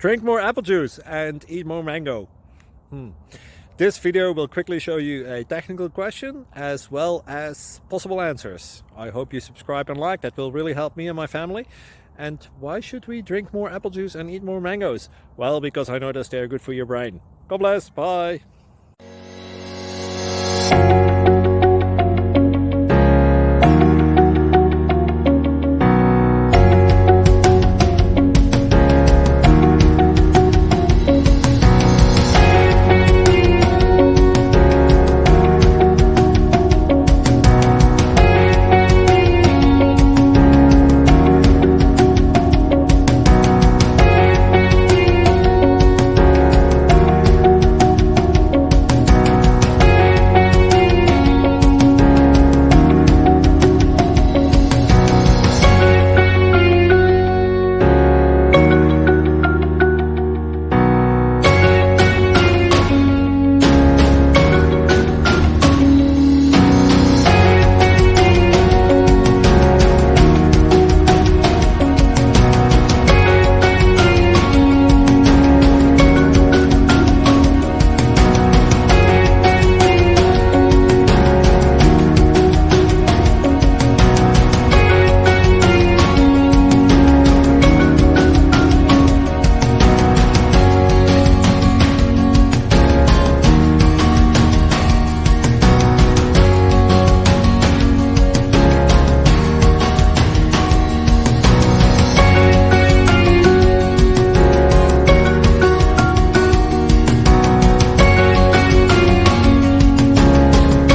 Drink more apple juice and eat more mango. This video will quickly show you a technical question as well as possible answers. I hope you subscribe and like, that will really help me and my family. And why should we drink more apple juice and eat more mangoes? Well, because I noticed they're good for your brain. God bless, bye!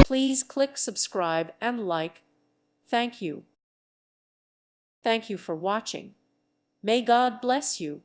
Please click subscribe and like. Thank you. Thank you for watching. May God bless you.